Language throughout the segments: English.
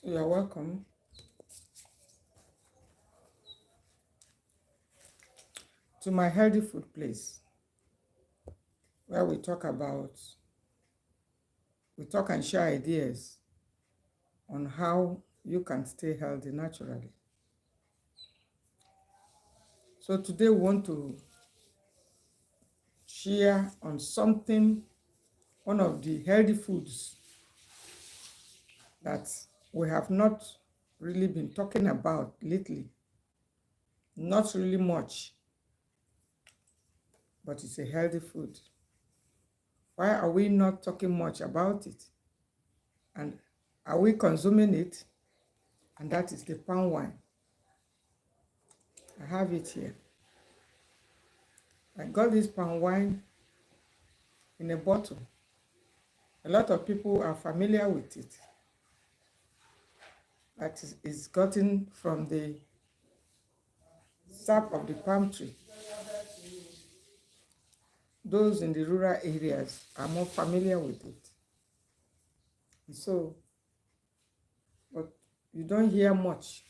You're welcome to my healthy food place where we talk and share ideas on how you can stay healthy naturally. So today we want to share on something, one of the healthy foods that we have not really been talking about lately. Not really much, but it's a healthy food. Why are we not talking much about it? And are we consuming it? And that is the palm wine. I have it here. I got this palm wine in a bottle. A lot of people are familiar with it. That is gotten from the sap of the palm tree. Those in the rural areas are more familiar with it. And so, but you don't hear much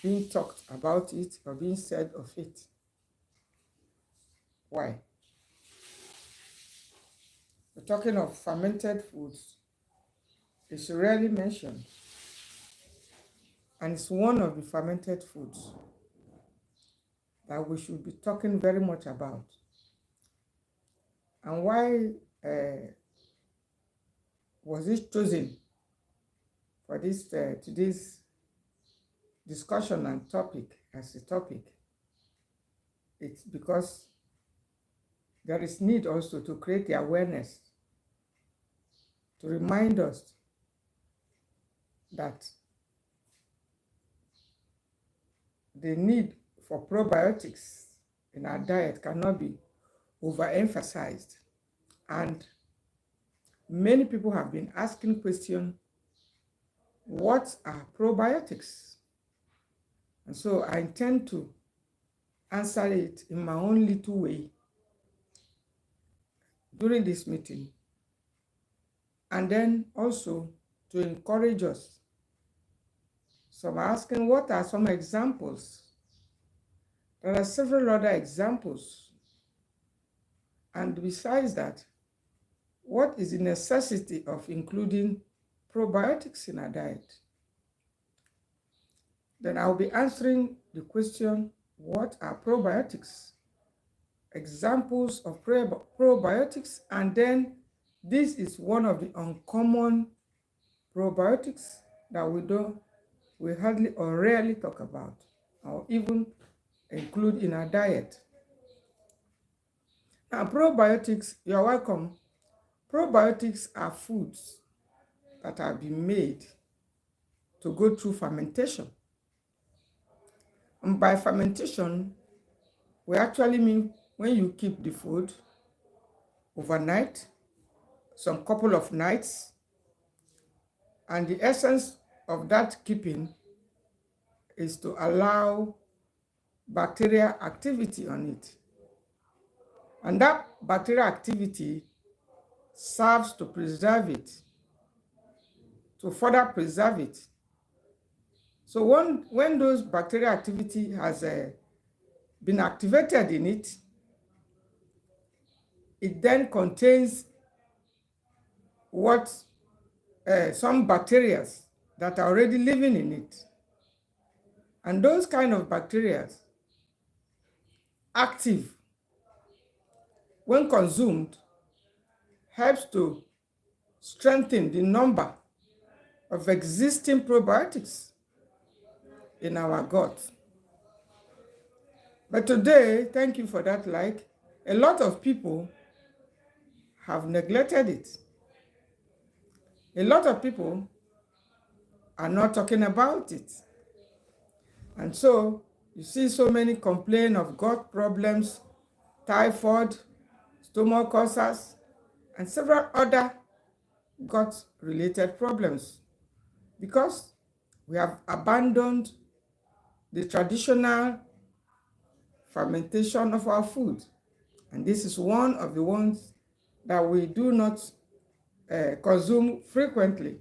being talked about it or being said of it. Why? We're talking of fermented foods. It's rarely mentioned. And it's one of the fermented foods that we should be talking very much about. And why was it chosen for this today's discussion and topic as a topic? It's because there is need also to create the awareness, to remind us that the need for probiotics in our diet cannot be overemphasized. And many people have been asking questions, what are probiotics? And so I intend to answer it in my own little way during this meeting. And then also to encourage us. So I'm asking, what are some examples? There are several other examples. And besides that, what is the necessity of including probiotics in our diet? Then I'll be answering the question, what are probiotics? Examples of probiotics, and then this is one of the uncommon probiotics that we hardly or rarely talk about or even include in our diet. Now, probiotics, you're welcome. Probiotics are foods that have been made to go through fermentation. And by fermentation, we actually mean when you keep the food overnight, some couple of nights, and the essence of that keeping is to allow bacterial activity on it. And that bacterial activity serves to preserve it, to further preserve it. So when those bacterial activity has been activated in it, it then contains some bacteria that are already living in it. And those kind of bacteria, active, when consumed, helps to strengthen the number of existing probiotics in our gut. But today, thank you for that like, a lot of people have neglected it. A lot of people are not talking about it. And so, you see so many complain of gut problems, typhoid, stomach ulcers, and several other gut-related problems because we have abandoned the traditional fermentation of our food. And this is one of the ones that we do not consume frequently.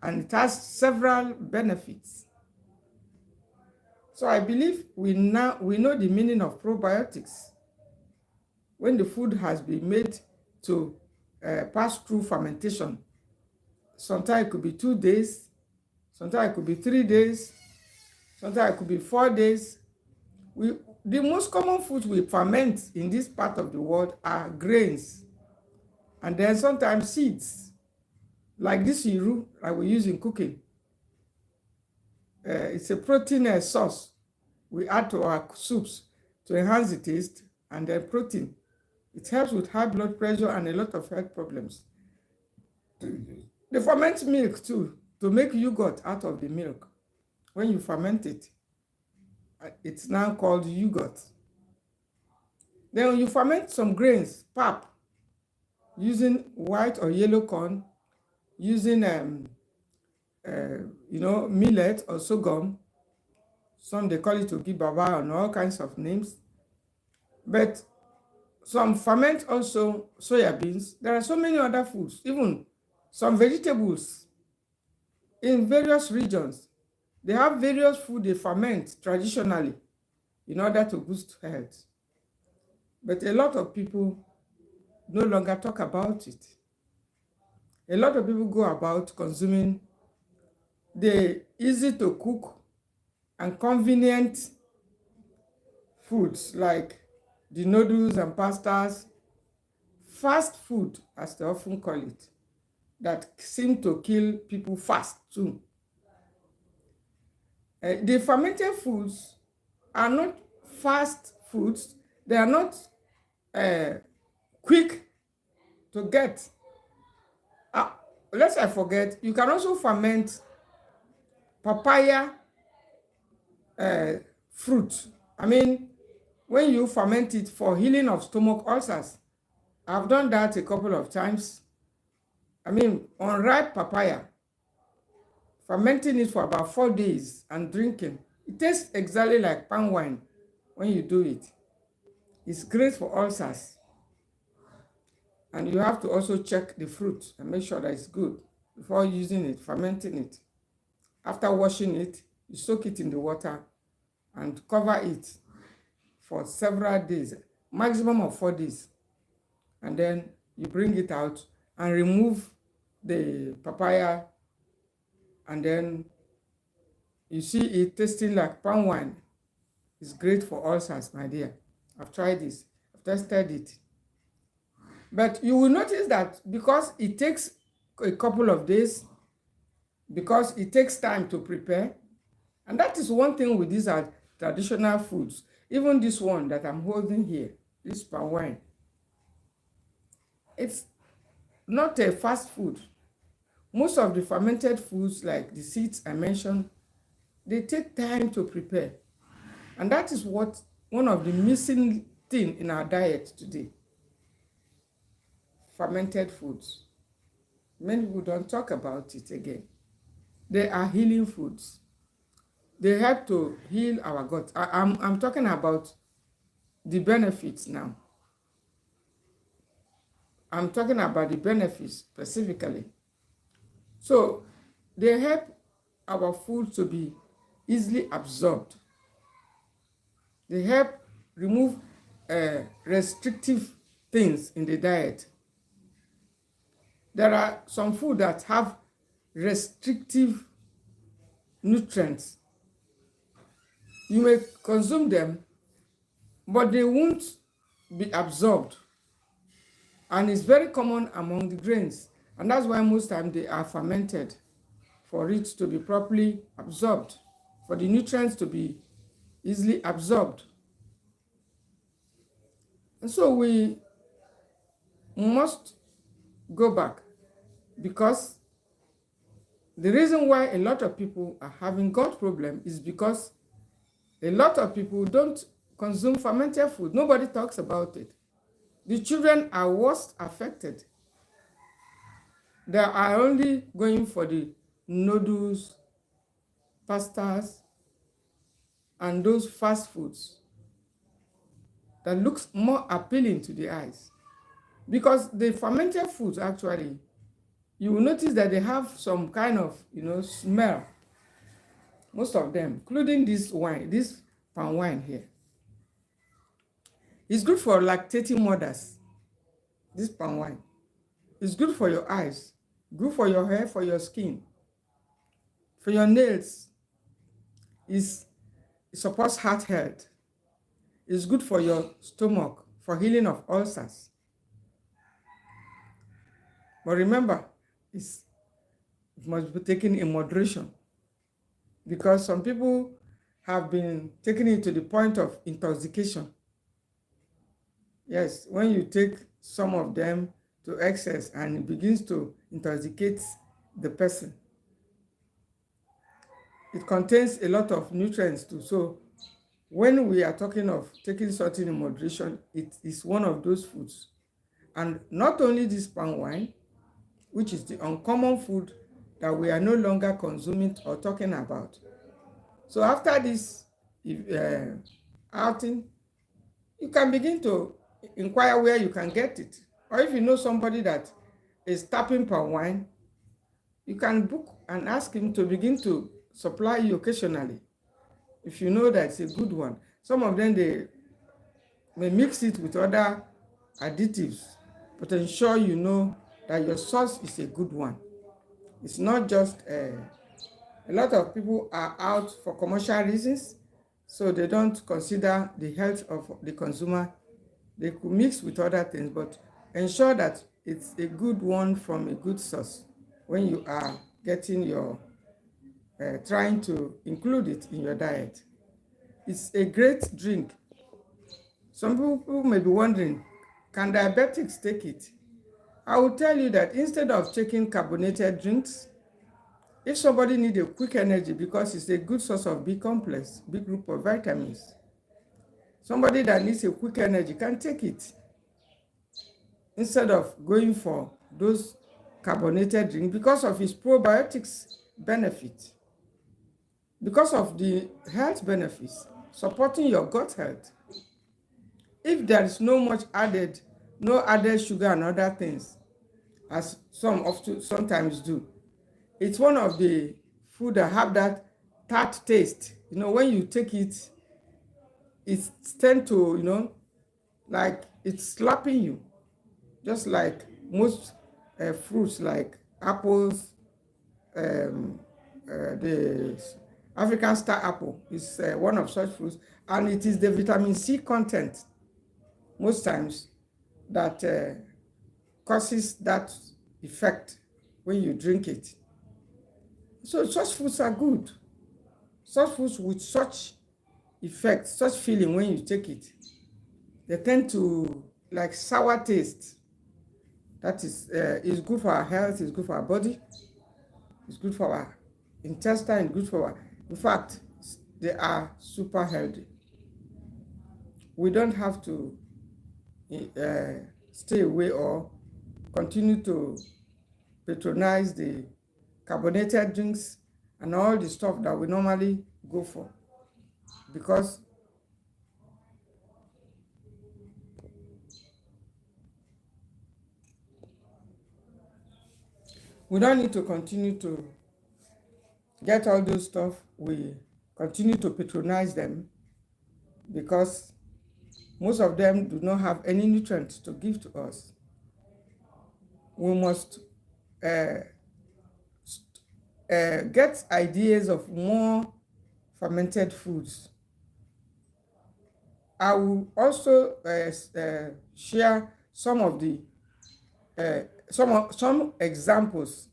and it has several benefits. So I believe we know the meaning of probiotics. When the food has been made to pass through fermentation, sometimes it could be 2 days, sometimes it could be 3 days, sometimes it could be 4 days. The most common foods we ferment in this part of the world are grains, and then sometimes seeds, like this iru that we use in cooking. It's a protein sauce we add to our soups to enhance the taste, and then protein. It helps with high blood pressure and a lot of health problems. They ferment milk too, to make yogurt out of the milk. When you ferment it, it's now called yogurt. Then you ferment some grains, pap, using white or yellow corn, using millet or sorghum. Some they call it ogibaba and all kinds of names. But some ferment also soya beans. There are so many other foods, even some vegetables in various regions. They have various food they ferment traditionally in order to boost health. But a lot of people no longer talk about it. A lot of people go about consuming the easy to cook and convenient foods like the noodles and pastas, fast food, as they often call it, that seem to kill people fast too. The fermented foods are not fast foods. They are not quick to get. Lest I forget, you can also ferment papaya fruit. I mean, when you ferment it for healing of stomach ulcers. I've done that a couple of times. I mean, unripe papaya, fermenting it for about 4 days and drinking. It tastes exactly like palm wine when you do it. It's great for ulcers. And you have to also check the fruit and make sure that it's good before using it, fermenting it. After washing it, you soak it in the water and cover it for several days, maximum of 4 days. And then you bring it out and remove the papaya, and then you see it tasting like palm wine. It's great for ulcers, my dear. I've tried this. I've tested it. But you will notice that because it takes a couple of days, because it takes time to prepare, and that is one thing with these traditional foods. Even this one that I'm holding here, this palm wine, it's not a fast food. Most of the fermented foods, like the seeds I mentioned, they take time to prepare. And that is what one of the missing things in our diet today. Fermented foods. Many people don't talk about it again. They are healing foods. They help to heal our gut. I'm talking about the benefits now. I'm talking about the benefits specifically. So they help our food to be easily absorbed. They help remove restrictive things in the diet. There are some food that have restrictive nutrients. You may consume them, but they won't be absorbed. And it's very common among the grains. And that's why most times they are fermented, for it to be properly absorbed, for the nutrients to be easily absorbed. And so we must go back, because the reason why a lot of people are having gut problem is because a lot of people don't consume fermented food. Nobody talks about it. The children are worst affected. They are only going for the noodles, pastas, and those fast foods that looks more appealing to the eyes. Because the fermented foods actually you will notice that they have some kind of, smell. Most of them, including this wine, this palm wine here. It's good for lactating mothers, this palm wine. It's good for your eyes, good for your hair, for your skin, for your nails. It supports heart health. It's good for your stomach, for healing of ulcers. But remember, it must be taken in moderation, because some people have been taking it to the point of intoxication. Yes, when you take some of them to excess and it begins to intoxicate the person. It contains a lot of nutrients too. So when we are talking of taking something in moderation, it is one of those foods. And not only this palm wine, which is the uncommon food that we are no longer consuming or talking about. So after this outing, you can begin to inquire where you can get it. Or if you know somebody that is tapping palm wine, you can book and ask him to begin to supply you occasionally, if you know that it's a good one. Some of them, they may mix it with other additives, but ensure you know that your source is a good one. It's not just a lot of people are out for commercial reasons, so they don't consider the health of the consumer. They could mix with other things, but ensure that it's a good one from a good source when you are getting your trying to include it in your diet. It's a great drink. Some people may be wondering, can diabetics take it? I will tell you that instead of taking carbonated drinks, if somebody needs a quick energy because it's a good source of B complex, big group of vitamins, somebody that needs a quick energy can take it instead of going for those carbonated drinks because of its probiotics benefit, because of the health benefits, supporting your gut health. If there is no added sugar and other things, as some sometimes do, it's one of the food that have that tart taste. When you take it, it tends to, like it's slapping you, just like most fruits like apples. The African star apple is one of such fruits, and it is the vitamin C content most times that causes that effect when you drink it. So such foods are good. Such foods with such effect, such feeling when you take it, they tend to like sour taste. That is good for our health, it's good for our body, it's good for our intestine, good for our, in fact, they are super healthy. We don't have to stay away or continue to patronize the carbonated drinks and all the stuff that we normally go for, because we don't need to continue to get all those stuff. We continue to patronize them because most of them do not have any nutrients to give to us. We must get ideas of more fermented foods. I will also share some of the some examples.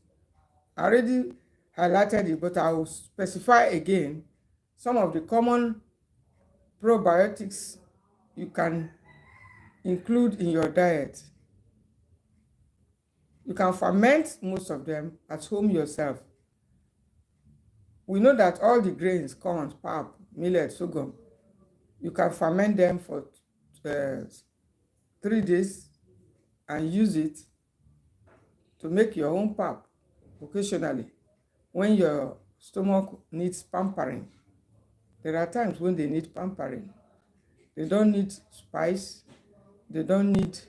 I already highlighted it, but I will specify again some of the common probiotics you can include in your diet. You can ferment most of them at home yourself. We know that all the grains, corn, pap, millet, sorghum, you can ferment them for 3 days and use it to make your own pap occasionally when your stomach needs pampering. There are times when they need pampering. They don't need spice, they don't need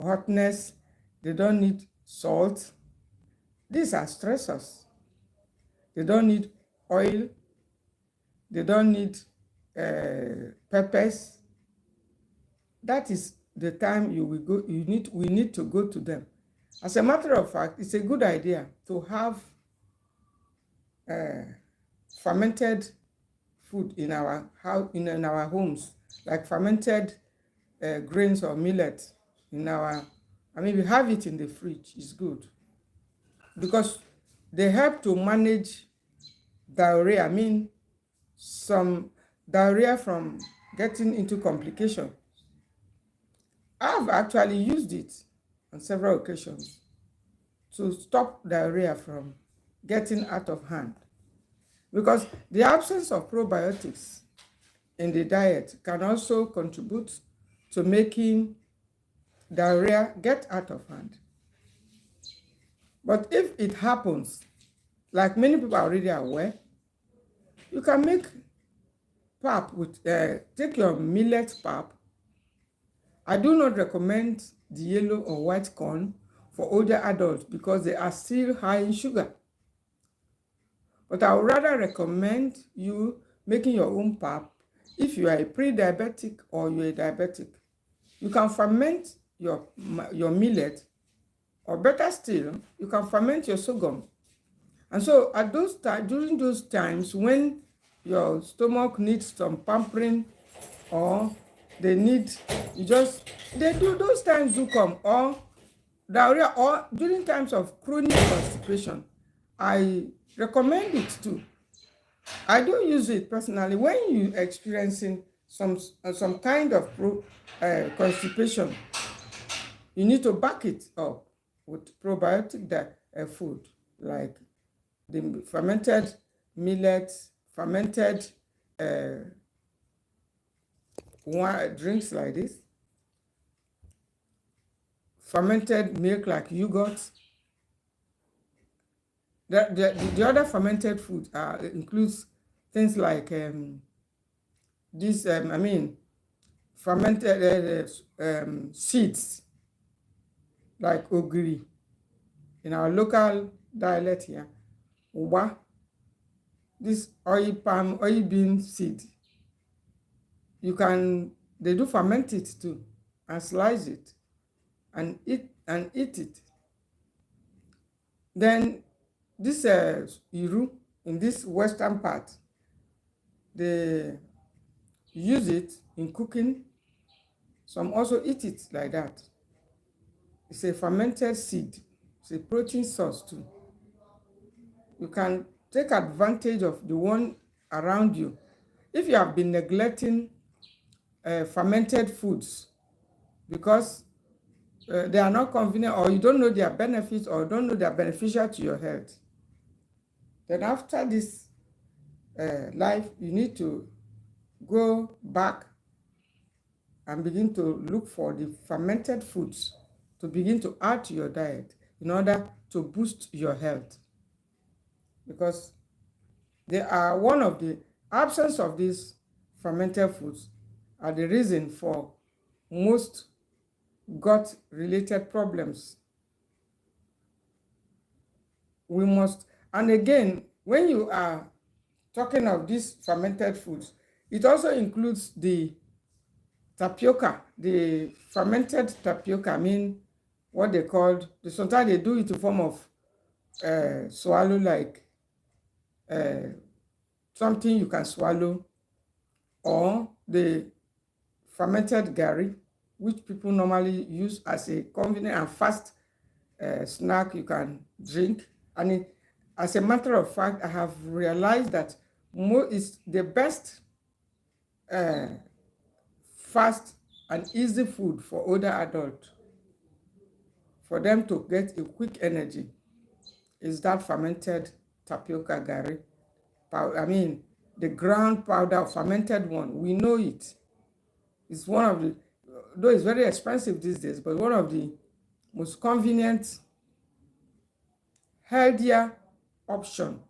hotness, they don't need salt, These are stressors. They don't need oil. They don't need peppers. That is the time you will go. We need to go to them. As a matter of fact, it's a good idea to have fermented food in our house, in our homes, like fermented grains or millet in our. I mean, we have it in the fridge. It's good because they help to manage diarrhea. I mean, some diarrhea from getting into complication. I've actually used it on several occasions to stop diarrhea from getting out of hand, because the absence of probiotics in the diet can also contribute to making diarrhea get out of hand. But if it happens, like many people are already aware, you can make pap with, take your millet pap. I do not recommend the yellow or white corn for older adults because they are still high in sugar. But I would rather recommend you making your own pap if you are a pre-diabetic or you're a diabetic. You can ferment your millet, or better still, you can ferment your sorghum. And so at those times, during those times when your stomach needs some pampering, or they need, those times do come, or diarrhea, or during times of chronic constipation, I recommend it too. I do use it personally. When you're experiencing some kind of constipation, you need to back it up with probiotic food, like the fermented millet, fermented drinks like this, fermented milk like yogurt. The other fermented food includes things like fermented seeds like ogiri in our local dialect here, uba, this oil bean seed. They do ferment it too and slice it and eat it. Then this iru in this western part, they use it in cooking. Some also eat it like that. It's a fermented seed. It's a protein source too. You can take advantage of the one around you. If you have been neglecting fermented foods because they are not convenient, or you don't know their benefits, or don't know they are beneficial to your health, then after this life, you need to go back and begin to look for the fermented foods to begin to add to your diet in order to boost your health. Because they are one of the absence of these fermented foods are the reason for most gut-related problems. We must, and again, when you are talking of these fermented foods, it also includes the tapioca, the fermented tapioca. I mean, what they called, sometimes they do it in form of swallow, like something you can swallow, or the fermented gari, which people normally use as a convenient and fast snack you can drink. And as a matter of fact, I have realized that it's the best fast and easy food for older adults, for them to get a quick energy, is that fermented tapioca gari. I mean, the ground powder, fermented one. We know it. It's one of the, though it's very expensive these days, but one of the most convenient, healthier option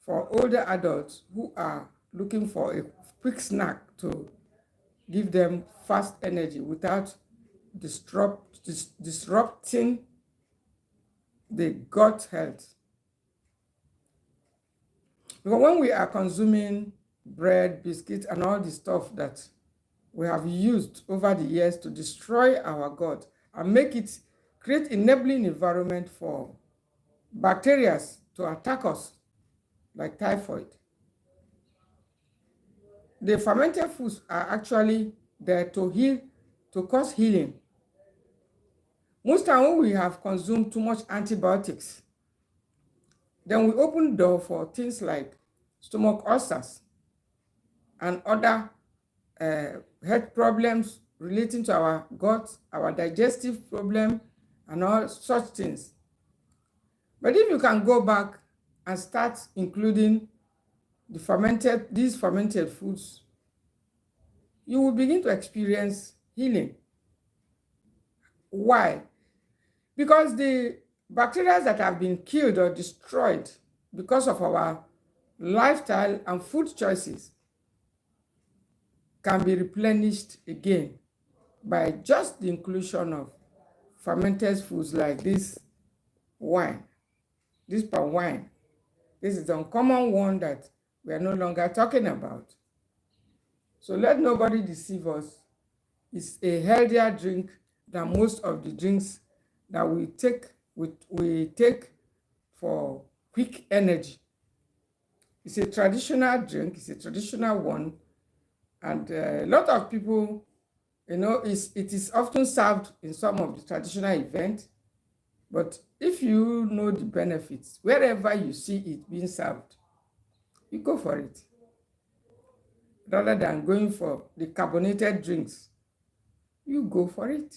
for older adults who are looking for a quick snack to give them fast energy without disrupting the gut health. Because when we are consuming bread, biscuits, and all the stuff that we have used over the years to destroy our gut and make it create enabling environment for bacteria to attack us, like typhoid. The fermented foods are actually there to heal, to cause healing. Most time when we have consumed too much antibiotics, then we open the door for things like stomach ulcers and other health problems relating to our gut, our digestive problem, and all such things. But if you can go back and start including these fermented foods, you will begin to experience healing. Why? Because the bacteria that have been killed or destroyed because of our lifestyle and food choices can be replenished again by just the inclusion of fermented foods like this wine, this palm wine. This is the uncommon one that we are no longer talking about. So let nobody deceive us. It's a healthier drink than most of the drinks that we take for quick energy. It's a traditional drink, it's a traditional one, and a lot of people, it is often served in some of the traditional events. But if you know the benefits, wherever you see it being served, you go for it. Rather than going for the carbonated drinks, you go for it.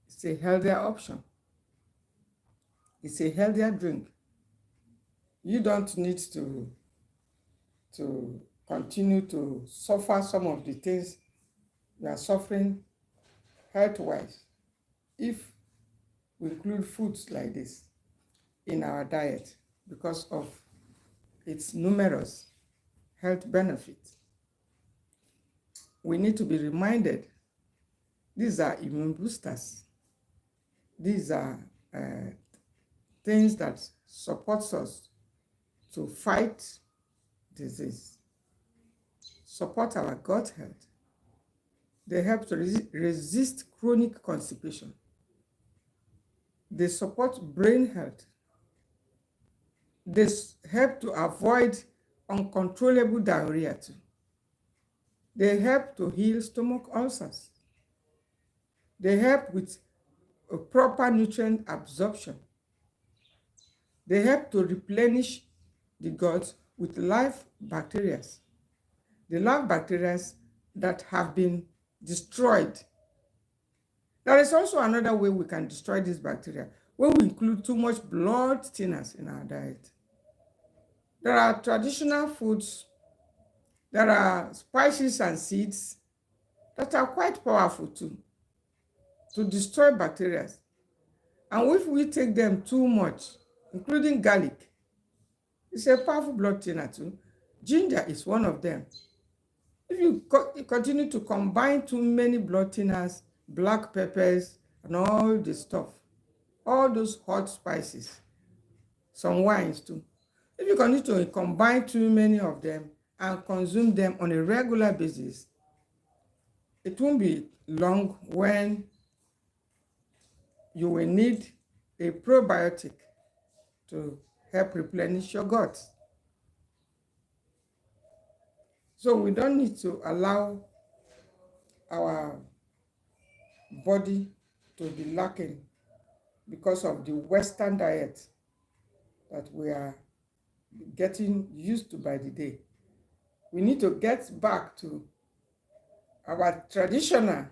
It's a healthier option. It's a healthier drink. You don't need to continue to suffer some of the things you are suffering health-wise if we include foods like this in our diet because of its numerous health benefits. We need to be reminded these are immune boosters. These are things that support us to fight disease, support our gut health. They help to resist chronic constipation. They support brain health. They help to avoid uncontrollable diarrhea too. They help to heal stomach ulcers. They help with a proper nutrient absorption. They help to replenish the gut with live bacteria. The live bacteria that have been destroyed. There is also another way we can destroy these bacteria when we include too much blood thinners in our diet. There are traditional foods, there are spices and seeds that are quite powerful too to destroy bacteria. And if we take them too much, including garlic, it's a powerful blood thinner too. Ginger is one of them. If you continue to combine too many blood thinners, black peppers, and all the stuff, all those hot spices, some wines too, if you continue to combine too many of them and consume them on a regular basis, it won't be long when you will need a probiotic to help replenish your gut. So we don't need to allow our body to be lacking because of the Western diet that we are getting used to by the day. We need to get back to our traditional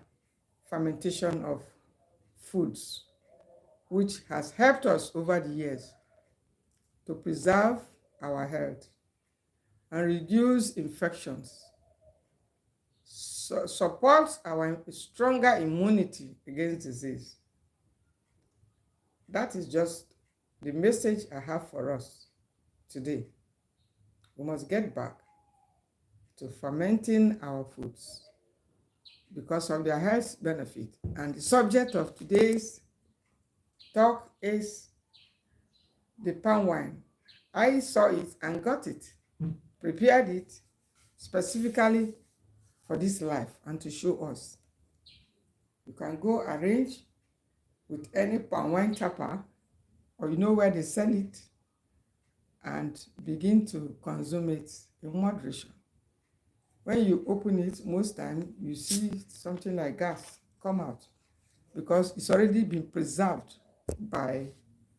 fermentation of foods, which has helped us over the years to preserve our health and reduce infections, support our stronger immunity against disease. That is just the message I have for us today. We must get back to fermenting our foods because of their health benefit. And the subject of today's talk is the palm wine. I saw it and got it, prepared it specifically for this life and to show us. You can go arrange with any palm wine tapper, or you know where they sell it, and begin to consume it in moderation. When you open it, most time you see something like gas come out because it's already been preserved by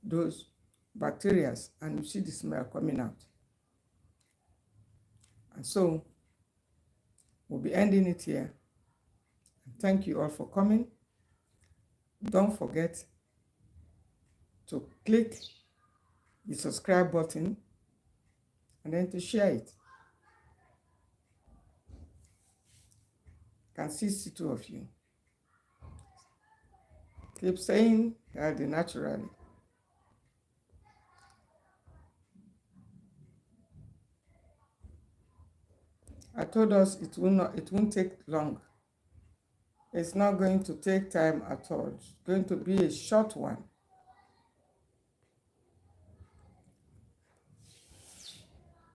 those bacteria, and you see the smell coming out. And so we'll be ending it here. Thank you all for coming. Don't forget to click the subscribe button and then to share it. I can see two of you. Keep saying healthy naturally. I told us it won't take long. It's not going to take time at all. It's going to be a short one.